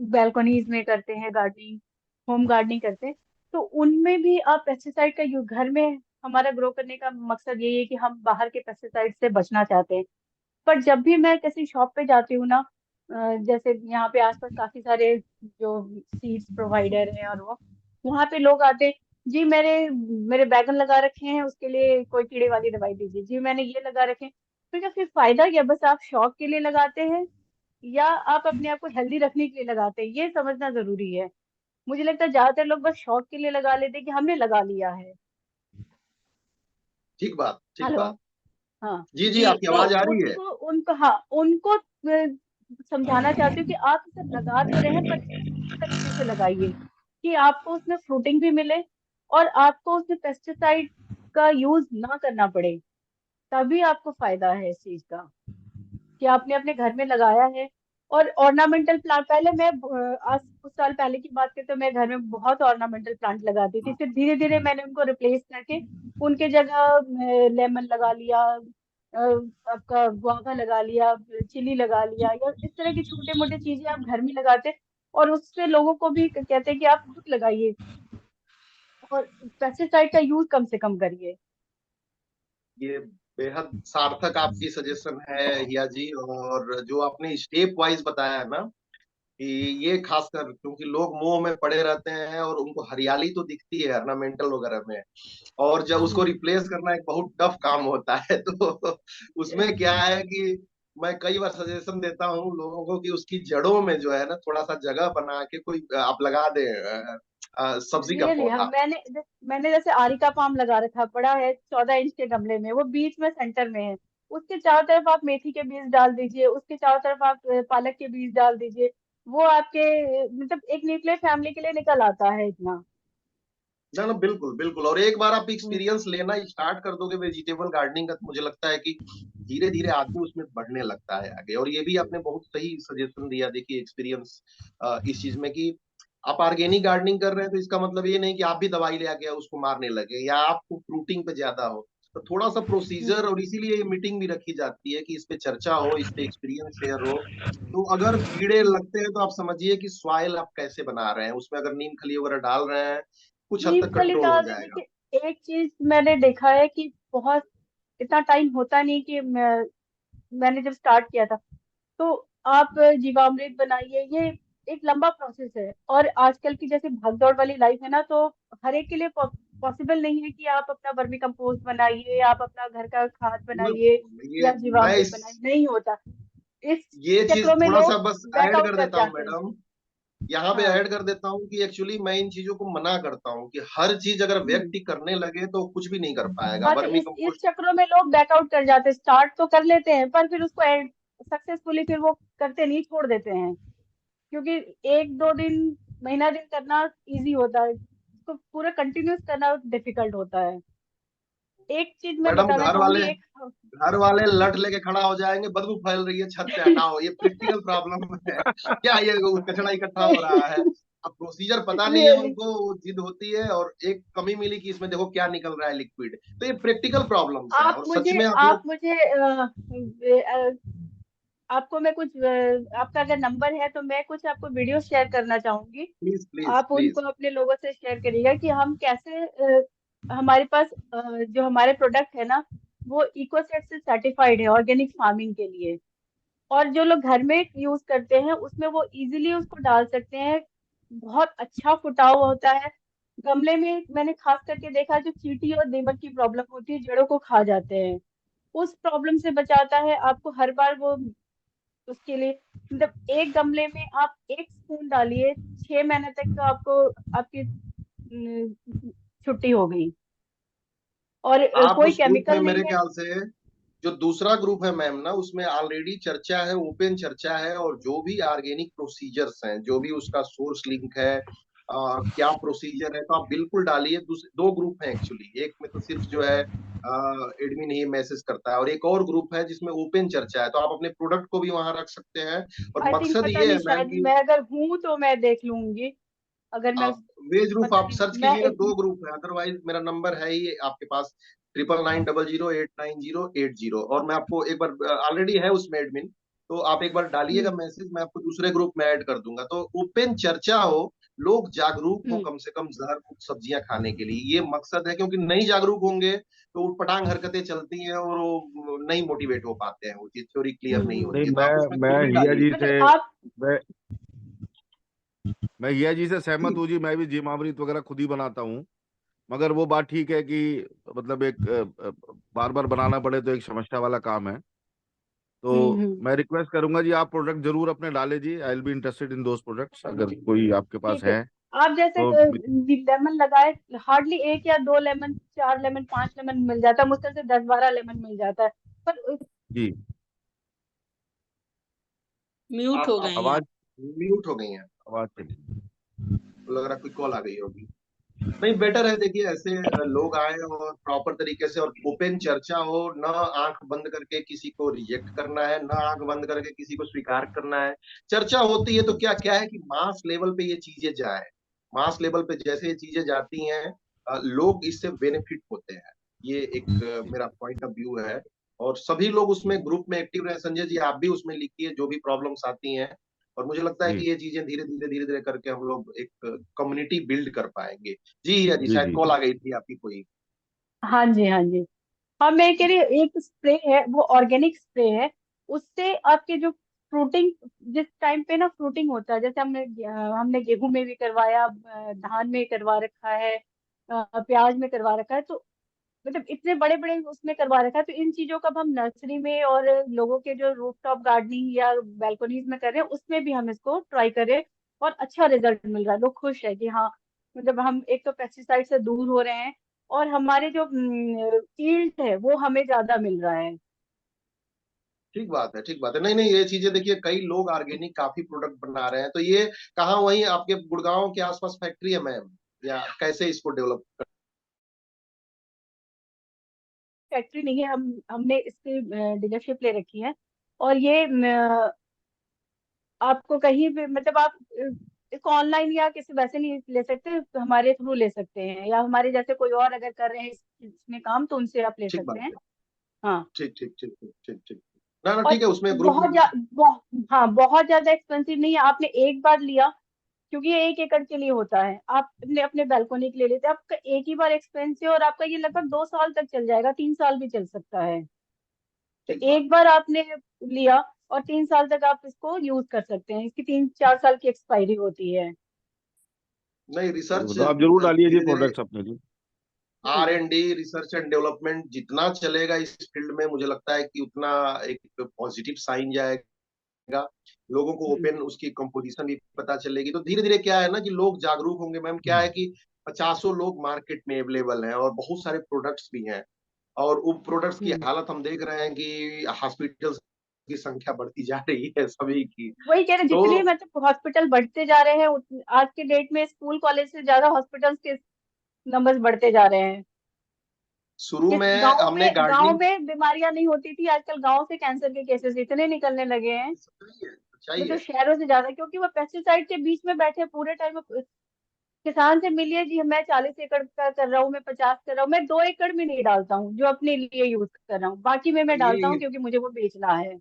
बैल्कनीज में करते हैं गार्डनिंग, होम गार्डनिंग करते हैं, तो उनमें भी आप पेस्टिसाइड का यूज, घर में हमारा ग्रो करने का मकसद यही है कि हम बाहर के पेस्टिसाइड से बचना चाहते हैं। पर जब भी मैं किसी शॉप पे जाती हूँ ना, जैसे यहाँ पे आसपास काफी सारे जो सीड्स प्रोवाइडर हैं और वो, वहाँ पे लोग आते हैं, जी मेरे मेरे बैगन लगा रखे हैं उसके लिए कोई कीड़े वाली दवाई दीजिए, जी मैंने ये लगा रखे हैं। तो क्या फिर फायदा क्या, बस आप शौक के लिए लगाते हैं या आप अपने आप को हेल्दी रखने के लिए लगाते हैं, ये समझना जरूरी है। मुझे लगता है ज्यादातर लोग बस शौक के लिए लगा लेते हैं कि हमने लगा लिया है। ठीक बात, ठीक हेलो। बात। हाँ। जी जी, जी। आपकी तो आवाज आ रही है। उनको उनको हाँ उनको समझाना चाहती हूँ कि आप इसे लगा तो रहे हैं, पर इस तरीके से लगाइए कि आपको उसमें फ्रूटिंग भी मिले और आपको उसमें पेस्टिसाइड का यूज ना करना पड़े। तभी आपको फायदा है इस चीज का कि आपने अपने घर में लगाया है। और ऑर्नामेंटल प्लांट, पहले मैं आज कुछ साल पहले की बात करें तो मैं घर में बहुत ऑर्नामेंटल प्लांट लगाती थी, फिर धीरे धीरे मैंने उनको रिप्लेस करके उनके जगह लेमन लगा लिया, आपका गुआवा लगा लिया, चिली लगा लिया, या इस तरह की छोटे मोटे चीजें आप घर में लगाते। और उससे लोगों को भी कहते हैं कि आप खुद लगाइए और पेस्टिसाइड का यूज कम से कम करिए। ये बेहद सार्थक आपकी सजेशन है हिया जी। और जो आपने स्टेप वाइज बताया है ना, कि ये खासकर क्योंकि लोग मोह में पड़े रहते हैं और उनको हरियाली तो दिखती है ऑर्नामेंटल वगैरह में, और जब उसको हम्म। रिप्लेस करना एक बहुत टफ काम होता है। तो उसमें क्या है कि मैं कई बार सजेशन देता हूँ लोगों को कि उसकी जड़ों में जो है ना थोड़ा सा जगह बना के कोई आप लगा दें सब्जी का रियली हम पौधा। मैंने जैसे आरिका पाम लगा रखा, बड़ा है 14 इंच के गमले में, वो बीच में सेंटर में है। उसके चारों तरफ आप मेथी के बीज डाल दीजिए, उसके चारों तरफ आप पालक के बीज डाल दीजिए। वो आपके मतलब एक न्यूक्लियर फैमिली के लिए निकल आता है इतना। ना ना, बिल्कुल बिल्कुल। और एक बार आप हम्म। एक्सपीरियंस लेना स्टार्ट कर दोगे वेजिटेबल गार्डनिंग का, तो मुझे लगता है कि धीरे धीरे आदमी उसमें बढ़ने लगता है आगे। और ये भी आपने बहुत सही सजेशन दिया। देखिए एक्सपीरियंस इस चीज में कि आप ऑर्गेनिक गार्डनिंग कर रहे हैं तो इसका मतलब ये नहीं कि आप भी दवाई ले आके उसको मारने लगे या आपको फ्रूटिंग पे ज्यादा हो। तो थोड़ा सा प्रोसीजर, हम्म। और इसीलिए ये मीटिंग भी रखी जाती है कि इस पे चर्चा हो, इस पे एक्सपीरियंस शेयर हो। तो अगर कीड़े लगते हैं तो आप समझिए कि सॉइल आप कैसे बना रहे हैं, उसमें अगर नीम खली वगैरह डाल रहे हैं कुछ हद नीम तक खली कंट्रोल हो डाल देने जाएगा। की एक चीज मैंने देखा है कि बहुत इतना टाइम होता नहीं कि मैंने जब स्टार्ट किया था, तो आप जीवामृत बनाइए, ये एक लंबा प्रोसेस है। और आजकल की जैसे भागदौड़ वाली लाइफ है ना, तो हर एक के लिए पॉसिबल नहीं है कि आप अपना वर्मी कंपोस्ट बनाइए, आप अपना घर का खाद बनाइए ये या मैं जीवामृत इस बनाइए, नहीं होता। इस ये चीज चक्रों में थोड़ा सा लोग बस ऐड बैकआउट कर कर देता हूँ जाते हैं। मैडम। यहाँ पे हाँ। ऐड कर देता हूँ कि एक्चुअली मैं इन चीजों को मना करता हूँ कि हर चीज अगर हम्म। व्यक्ति करने लगे तो कुछ भी नहीं कर पाएगा। हाँ, तो वर्मी इस कंपोस्ट चक्रों में लोग बैकआउट कर जाते हैं, स्टार्ट तो कर लेते हैं पर फिर उसको सक्सेसफुली फिर वो करते नहीं, छोड़ देते हैं। क्योंकि एक दो दिन, महीना दिन करना इजी होता है, उसको पूरा कंटिन्यूस करना डिफिकल्ट होता है। एक चीज मैं मैडम बताना चाहूंगी, एक घर वाले लठ लेके खड़ा हो जाएंगे, बदबू फैल रही है, छत से हटाओ। ये प्रैक्टिकल प्रॉब्लम है। क्या ये कचरा इकट्ठा हो रहा है? अब प्रोसीजर पता नहीं है रियली उनको, वो जिद होती है और एक कमी मिली कि इसमें देखो क्या निकल रहा है लिक्विड। तो ये प्रैक्टिकल प्रॉब्लम्स हैं और सच में आप आप लोग। मुझे आपको मैं कुछ आपका अगर नंबर है तो मैं कुछ आपको वीडियो शेयर करना चाहूंगी। प्लीज प्लीज आप प्लीज। उनको अपने लोगों से शेयर करिएगा कि हम कैसे हमारे पास जो हमारे प्रोडक्ट है ना, वो इकोसेट से सर्टिफाइड है ऑर्गेनिक फार्मिंग के लिए। और जो लोग घर में यूज करते हैं उसमें वो इजीली उसको डाल सकते हैं, बहुत अच्छा फुटाव होता है। गमले में मैंने खास करके देखा, जो चींटी और दीमक की प्रॉब्लम होती है, जड़ों को खा जाते हैं, उस प्रॉब्लम से बचाता है आपको हर बार वो। उसके लिए मतलब एक गमले में आप 1 स्पून डालिए, 6 महीने तक तो आपको आपकी छुट्टी हो गई। और आप कोई उस ग्रुप में केमिकल मेरे नहीं है। ख्याल से जो दूसरा ग्रुप है मैम ना, उसमें ऑलरेडी चर्चा है, ओपन चर्चा है। और जो भी ऑर्गेनिक प्रोसीजर्स हैं, जो भी उसका सोर्स लिंक है, क्या प्रोसीजर है, तो आप बिल्कुल डालिए। दो ग्रुप हैं एक्चुअली। एक में तो सिर्फ जो है एडमिन ही मैसेज करता है, और एक और ग्रुप है जिसमें ओपन चर्चा है, तो आप अपने प्रोडक्ट को भी वहां रख सकते हैं। और आई थिंक मकसद पता ये नहीं, है मैम शायद कि मैं अगर हूं तो मैं देख लूंगी। अगर मैं आप वेज रूफ पता आप नहीं सर्च मैं कीजिएगा, एक 2 ग्रुप है, अदरवाइज मेरा नंबर है ही आपके पास 9900089080, और मैं आपको एक बार ऑलरेडी है उसमें एडमिन, तो आप एक बार डालिएगा हम्म मैसेज, मैं आपको दूसरे ग्रुप में ऐड कर दूंगा। तो ओपन चर्चा हो, लोग जागरूक हो हम्म कम से कम जहर मुक्त सब्जियां खाने के लिए, ये मकसद है। क्योंकि नहीं जागरूक होंगे तो उटपटांग हरकतें चलती हैं और वो नहीं मोटिवेट हो पाते हैं, वो चीज थ्योरी क्लियर नहीं नहीं, होती है, तो मैं आप उसमें मैं खुद भी हिया डालिए। जी से मतलब आप मैं मैं हिया जी से सहमत जी हूँ जी। मैं भी जीवामृत वगैरह खुद ही बनाता हूँ। मगर वो बात ठीक है कि मतलब एक बार बार बनाना पड़े तो एक समस्या वाला काम है। तो हम्म। मैं रिक्वेस्ट करूंगा जी, आप प्रोडक्ट जरूर अपने डाले जी। I will be interested in those products, अगर कोई आपके पास ठीक है। है आप जैसे तो। लेमन लगाए, हार्डली 1 या 2 लेमन, 4 लेमन, 5 लेमन मिल जाता है, मुश्किल से 10-12 लेमन मिल जाता है। पर जी, म्यूट हो गए आप हैं आप। आवाज म्यूट हो गई हैं, आवाज चली। तो लग रहा है कोई कॉल आ गई होगी। नहीं, बेटर है, देखिए ऐसे लोग आए और प्रॉपर तरीके से और ओपन चर्चा हो, ना आंख बंद करके किसी को रिजेक्ट करना है, ना आंख बंद करके किसी को स्वीकार करना है। चर्चा होती है तो क्या क्या है कि मास लेवल पे ये चीजें जाए, मास लेवल पे जैसे ये चीजें जाती हैं, लोग इससे बेनिफिट होते हैं। ये एक मेरा पॉइंट ऑफ व्यू है। और सभी लोग उसमें ग्रुप में एक्टिव रहे। संजय जी आप भी उसमें लिखिए जो भी प्रॉब्लम्स आती हैं, और मुझे लगता है जी कि ये चीजें धीरे धीरे करके हम लोग एक कम्युनिटी बिल्ड कर पाएंगे। जी या जी, जी शायद जी कॉल जी। आ गई थी आपकी कोई। हाँ जी, हाँ जी। हाँ, मैं कह रही हूँ, एक स्प्रे है वो ऑर्गेनिक स्प्रे है। उससे आपके जो फ्रूटिंग, जिस टाइम पे ना फ्रूटिंग होता है, जैसे हमने गेहूं में भी करवाया, धान में करवा रखा है, प्याज में करवा रखा है, तो मतलब इतने बड़े बड़े उसमें करवा रखा है। तो इन चीजों का अब हम नर्सरी में और लोगों के जो रूफटॉप गार्डनिंग या बैल्कोनीज में कर रहे हैं, उसमें भी हम इसको ट्राई करें। और अच्छा रिजल्ट मिल रहा है, लोग खुश है कि हाँ, मतलब हम एक तो पेस्टिसाइड से दूर हो रहे हैं, और हमारे जो यील्ड है वो हमें ज्यादा मिल रहा है। ठीक बात है, ठीक बात है। नहीं नहीं, ये चीजें देखिए, कई लोग ऑर्गेनिक काफी प्रोडक्ट बना रहे हैं, तो ये कहाँ, वहीं आपके गुड़गांव के आसपास फैक्ट्री है मैम, या कैसे इसको डेवलप फैक्ट्री नहीं है, हमने इसकी डीलरशिप ले रखी है। और ये आपको कहीं भी, मतलब आप इसको ऑनलाइन या किसी वैसे नहीं ले सकते, तो हमारे थ्रू ले सकते हैं, या हमारे जैसे कोई और अगर कर रहे हैं इसमें काम, तो उनसे आप ले ठीक सकते बात हैं। है। हाँ। ठीक ठीक ठीक ठीक ठीक ठीक। ना ना, और ठीक है, उसमें ग्रुप बहुत में। हाँ, बहुत ज्यादा एक्सपेंसिव नहीं है। आपने एक बार लिया, क्योंकि ये 1 एकड़ के लिए होता है, आप अपने अपने बैल्कोनी के लिए लेते हैं, आपका एक ही बार एक्सपेंस है, और आपका ये लगभग 2 साल तक चल जाएगा, 3 साल भी चल सकता है। तो ठीक बात एक है। बार आपने लिया, और 3 साल तक आप इसको यूज कर सकते हैं। इसकी 3-4 साल की एक्सपायरी होती है। नहीं, रिसर्च तो आप जरूर डालिए जी धीरे धीरे, प्रोडक्ट्स अपने जी। R and D, research and development जितना चलेगा इस फील्ड में, मुझे लगता है कि उतना एक पॉजिटिव साइन जाएगा। लोगों को हम्म ओपन उसकी कंपोजिशन भी पता चलेगी, तो धीरे धीरे क्या है ना कि लोग जागरूक होंगे। मैम क्या है कि पचासों लोग मार्केट में अवेलेबल हैं और बहुत सारे प्रोडक्ट्स भी हैं, और उन प्रोडक्ट्स की हम्म। हालत हम देख रहे हैं कि हॉस्पिटल्स की संख्या बढ़ती जा रही है सभी की। वही कह रहे, तो जितने मतलब हॉस्पिटल बढ़ते जा रहे हैं, आज के डेट में स्कूल कॉलेज से ज्यादा हॉस्पिटल्स के नंबर्स बढ़ते जा रहे हैं। शुरू जिस में गांव हमने में गांव गार्डनिंग, में बीमारियां नहीं होती थी, आजकल गांव से कैंसर के केसेस इतने निकलने लगे हैं, चाहिए चाहिए। मतलब शहरों से ज्यादा, क्योंकि वो पेस्टिसाइड के बीच में बैठे पूरे टाइम। किसान से मिलिए जी, मैं 40 एकड़ का कर रहा हूँ, मैं 50 कर रहा हूँ, मैं 2 एकड़ में नहीं डालता हूँ जो अपने लिए यूज कर रहा हूँ, बाकी में मैं डालता हूँ ये क्योंकि मुझे वो बेचना है।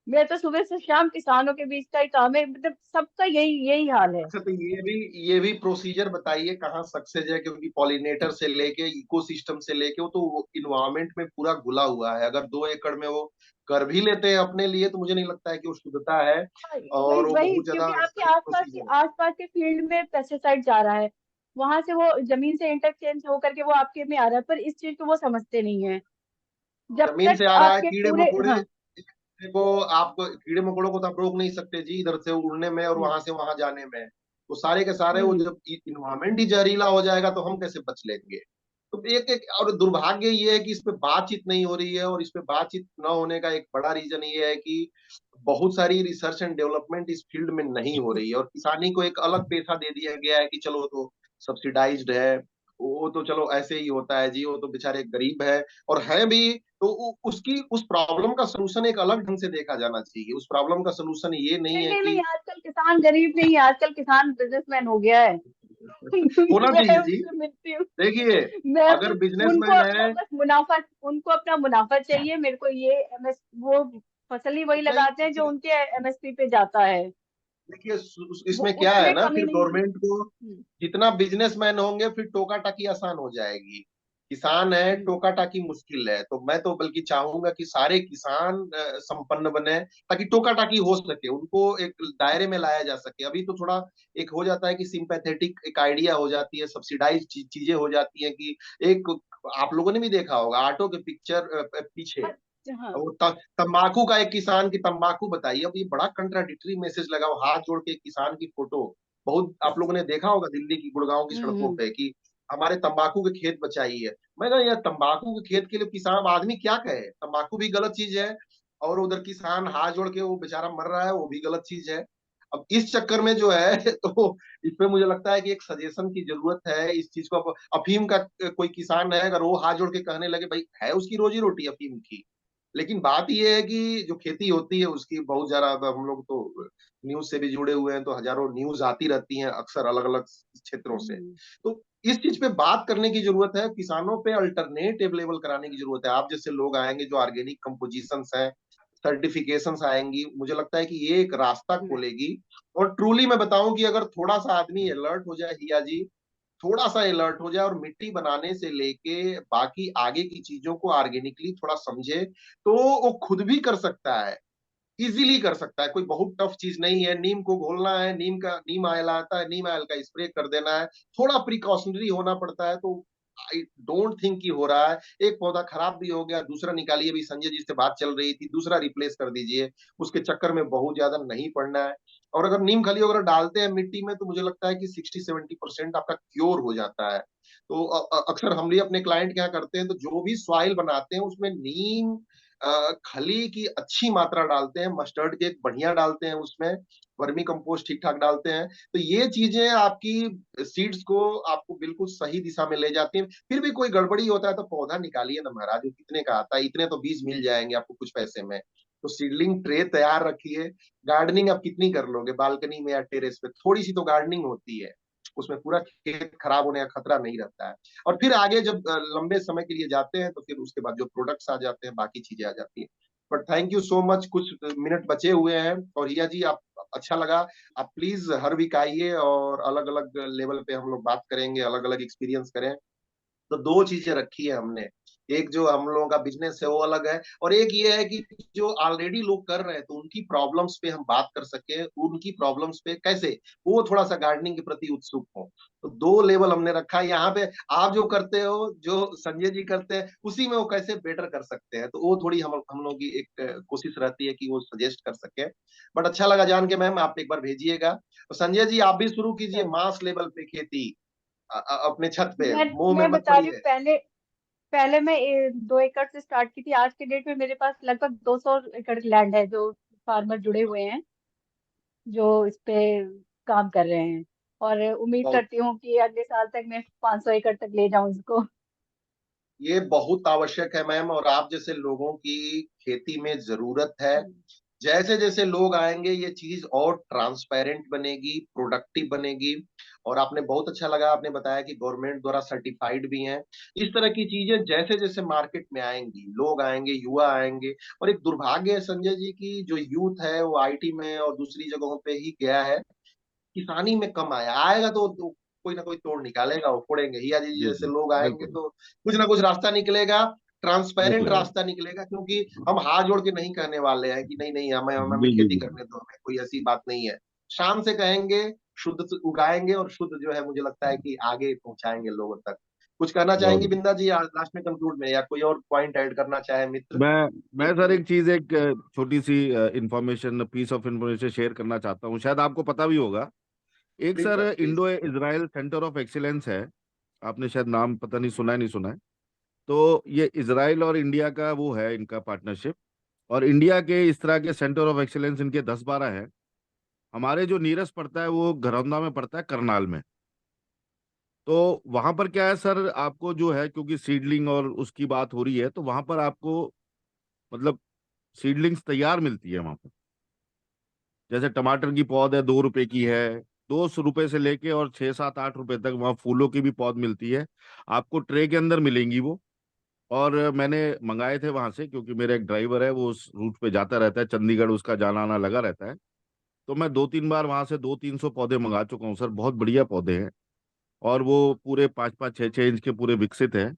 मैं तो सुबह से शाम किसानों के बीच का ही काम है, मतलब सबका यही यही हाल है। अच्छा, तो ये भी प्रोसीजर बताइए कहाँ सक्सेस है, क्योंकि पॉलिनेटर से लेके इकोसिस्टम से लेके वो तो इन्वायरमेंट में पूरा घुला हुआ है। अगर 2 एकड़ में वो कर भी लेते हैं अपने लिए, तो मुझे नहीं लगता है कि वो शुद्धता है, हाँ, वही और वो वही, बहुत ज्यादा क्योंकि आपके सही प्रोसीजर है। आसपास के फील्ड में पेस्टिसाइड जा रहा है, वहां से वो जमीन से इंटरचेंज होकर के वो आपके में आ रहा है, पर इस चीज को वो समझते नहीं है। जब जमीन तक से आ रहा है, आपके कीड़े पूरे, मकोड़े हाँ। को आप कीड़े मकोड़ों को तो आप रोक नहीं सकते जी, इधर से उड़ने में और हम्म वहां से वहां जाने में। तो सारे के सारे वो, हम्म जब इन्वायरमेंट ही जहरीला हो जाएगा तो हम कैसे बच लेंगे। तो एक एक, और दुर्भाग्य ये है कि इस पे बातचीत नहीं हो रही है, और इस पे बातचीत न होने का एक बड़ा रीजन ये है कि बहुत सारी रिसर्च एंड डेवलपमेंट इस फील्ड में नहीं हो रही है, और किसानी को एक अलग पेशा दे दिया गया है कि चलो वो तो सब्सिडाइज्ड है, वो तो चलो ऐसे ही होता है जी, वो तो बेचारे गरीब है, और है भी। तो उस प्रॉब्लम का सलूशन एक अलग ढंग से देखा जाना चाहिए। उस प्रॉब्लम का सलूशन ये नहीं नहीं है नहीं नहीं, कि आजकल किसान गरीब नहीं है, आजकल किसान बिजनेसमैन हो गया है। होना मैं चाहिए जी। उनसे मिलती हूँ, देखिए, मैं अगर बस उनको बिजनेसमैन अपना है, बस मुनाफा, उनको अपना मुनाफा चाहिए। मेरे को ये एमएस वो फसल ही वही नहीं, लगाते हैं जो उनके एमएसपी पे जाता है, देखिए वो इसमें क्या है उसमें ना, कमी फिर नहीं है। गवर्नमेंट को जितना बिजनेसमैन होंगे फिर टोका टाकी आसान हो जाएगी। किसान है, हम्म, टोका टाकी मुश्किल है। तो मैं तो बल्कि चाहूंगा कि सारे किसान संपन्न बने, ताकि टोका टाकी हो सके, उनको एक दायरे में लाया जा सके। अभी तो थोड़ा एक हो जाता है कि सिंपैथेटिक एक आइडिया हो जाती है, सब्सिडाइज चीजें हो जाती हैं कि एक, आप लोगों ने भी देखा होगा ऑटो के पिक्चर पीछे अच्छा, हाँ। वो तंबाकू का, एक किसान की तंबाकू बताइए। अब ये बड़ा कंट्राडिक्टरी मैसेज लगा, वो हाथ जोड़ के एक किसान की फोटो, बहुत आप लोगों ने देखा होगा दिल्ली की, गुड़गांव की सड़कों हम्म। पे कि हमारे तंबाकू के खेत बचाइए। मैं कहा यार, तंबाकू के खेत के लिए किसान आदमी क्या कहे, तंबाकू भी गलत चीज है, और उधर किसान हाथ जोड़ के वो बेचारा मर रहा है, वो भी गलत चीज है। अब इस चक्कर में जो है तो इस पे मुझे लगता है कि एक सजेशन की जरूरत है इस चीज को। अफीम का कोई किसान है, अगर वो हाथ जोड़ के कहने लगे, भाई है उसकी रोजी रोटी अफीम की, लेकिन बात यह है कि जो खेती होती है उसकी बहुत ज्यादा, अब हम लोग तो न्यूज से भी जुड़े हुए हैं, तो हजारों न्यूज आती रहती हैं अक्सर अलग अलग क्षेत्रों से। हम्म। तो इस चीज पे बात करने की जरूरत है, किसानों पे अल्टरनेट अवेलेबल कराने की जरूरत है। आप जैसे लोग आएंगे जो ऑर्गेनिक कंपोजिशंस हैं, सर्टिफिकेशंस आएंगी, मुझे लगता है कि ये एक रास्ता खोलेगी। और ट्रूली मैं बताऊं कि अगर थोड़ा सा आदमी अलर्ट हो जाए हिया जी, थोड़ा सा अलर्ट हो जाए और मिट्टी बनाने से लेके बाकी आगे की चीजों को ऑर्गेनिकली थोड़ा समझे, तो वो खुद भी कर सकता है, इजीली कर सकता है। कोई बहुत टफ चीज नहीं है। नीम को घोलना है, नीम आयल आता है, नीम आयल का स्प्रे कर देना है, थोड़ा प्रिकॉशनरी होना पड़ता है। तो आई डोंट थिंक कि हो रहा है। एक पौधा खराब भी हो गया, दूसरा निकालिए, भी संजय जी से बात चल रही थी, दूसरा रिप्लेस कर दीजिए, उसके चक्कर में बहुत ज्यादा नहीं पड़ना है। और अगर नीम खली अगर डालते हैं मिट्टी में, तो मुझे लगता है कि 60-70% आपका क्योर हो जाता है। तो अक्सर हम भी अपने क्लाइंट क्या करते हैं, तो जो भी सॉइल बनाते हैं उसमें नीम खली की अच्छी मात्रा डालते हैं, मस्टर्ड केक बढ़िया डालते हैं उसमें, वर्मी कंपोस्ट ठीक ठाक डालते हैं। तो ये चीजें आपकी सीड्स को आपको बिल्कुल सही दिशा में ले जाती हैं। फिर भी कोई गड़बड़ी होता है तो पौधा निकालिए ना महाराज, वो कितने का आता है, इतने तो बीज मिल जाएंगे आपको कुछ पैसे में। तो सीडलिंग ट्रे तैयार रखिए। गार्डनिंग आप कितनी कर लोगे बालकनी में या टेरेस पे, थोड़ी सी तो गार्डनिंग होती है, उसमें पूरा खेत खराब होने का खतरा नहीं रहता है। और फिर आगे जब लंबे समय के लिए जाते हैं, तो फिर उसके बाद जो प्रोडक्ट्स आ जाते हैं, बाकी चीजें आ जाती हैं। But thank you so much, कुछ मिनट बचे हुए हैं, और हिया जी आप, अच्छा लगा। आप प्लीज हर वीक आइए और अलग अलग लेवल पे हम लोग बात करेंगे, अलग अलग एक्सपीरियंस करें। तो दो चीजें रखी है हमने, एक जो हम लोगों का बिजनेस है वो अलग है, और एक ये है कि जो ऑलरेडी लोग कर रहे हैं तो उनकी प्रॉब्लम्स पे हम बात कर सके, उनकी प्रॉब्लम्स पे कैसे वो थोड़ा सा गार्डनिंग के प्रति उत्सुक हो। तो दो लेवल हमने रखा है यहाँ पे। आप जो करते हो, जो संजय जी करते हैं, उसी में वो कैसे बेटर कर सकते हैं, तो वो थोड़ी हम लोग की एक कोशिश रहती है कि वो सजेस्ट कर सके। बट अच्छा लगा जान के मैम, आप एक बार भेजिएगा। तो संजय जी आप भी शुरू कीजिए मास लेवल पे खेती, अपने छत पे, मैं मुंह में मैं मत बता रही हूँ, पड़िए। पहले पहले मैं 2 एकड़ से स्टार्ट की थी। आज के डेट में मेरे पास लगभग 200 एकड़ लैंड है, जो फार्मर जुड़े हुए हैं, जो इस पे काम कर रहे हैं। और उम्मीद बहुत, करती हूँ कि अगले साल तक मैं 500 एकड़ तक ले जाऊं इसको। ये बहुत आवश्यक है मैम, और आप जैसे लोगों की खेती में जरूरत है। जैसे जैसे लोग आएंगे ये चीज और ट्रांसपेरेंट बनेगी, प्रोडक्टिव बनेगी। और आपने बहुत अच्छा लगा, आपने बताया कि गवर्नमेंट द्वारा सर्टिफाइड भी हैं। इस तरह की चीजें जैसे जैसे मार्केट में आएंगी, लोग आएंगे, युवा आएंगे। और एक दुर्भाग्य है संजय जी की, जो यूथ है वो आईटी में और दूसरी जगहों पे ही गया है, किसानी में कम आया। आएगा तो कोई ना कोई तोड़ निकालेगा, वो फोड़ेंगे। हिया जी जी जैसे जी, लोग आएंगे बिल्कुल तो कुछ ना कुछ रास्ता निकलेगा, ट्रांसपेरेंट निकलेगा। रास्ता निकलेगा। क्योंकि हम हाथ जोड़ के नहीं कहने वाले हैं कि नहीं नहीं, हमें हमें जी जी खेती जी। करने दो, हमें कोई ऐसी बात नहीं है। शान से कहेंगे, शुद्ध से उगाएंगे, और शुद्ध जो है मुझे लगता है कि आगे पहुंचाएंगे लोगों तक। कुछ कहना चाहेंगी बहुत। बिंदा जी लास्ट में कंक्लूड में, या कोई और पॉइंट ऐड करना चाहे मित्र? मैं सर एक चीज, एक छोटी सी information, piece of information share करना चाहता हूँ, शायद आपको पता भी होगा। एक please sir sir please. Indo Israel centre of excellence है, आपने शायद नाम पता नहीं सुना है, नहीं सुना है। तो ये इजराइल और इंडिया का वो है, इनका पार्टनरशिप। और इंडिया के इस तरह के सेंटर ऑफ एक्सीलेंस इनके 10-12 है। हमारे जो नीरस पड़ता है वो घरौंदा में पड़ता है, करनाल में। तो वहां पर क्या है सर, आपको जो है, क्योंकि सीडलिंग और उसकी बात हो रही है, तो वहां पर आपको मतलब सीडलिंग्स तैयार मिलती है वहां पर। जैसे टमाटर की पौध है 2 रुपए की है, 2 रुपए से लेके और 6, 7, 8 रुपए तक वहाँ फूलों की भी पौध मिलती है। आपको ट्रे के अंदर मिलेंगी वो। और मैंने मंगाए थे वहां से, क्योंकि मेरा एक ड्राइवर है वो उस रूट पे जाता रहता है, चंडीगढ़ उसका जाना आना लगा रहता है। तो मैं 2-3 बार वहां से 200-300 पौधे मंगा चुका हूँ सर, बहुत बढ़िया पौधे हैं। और वो पूरे 5-5, 6-6 इंच के पूरे विकसित हैं।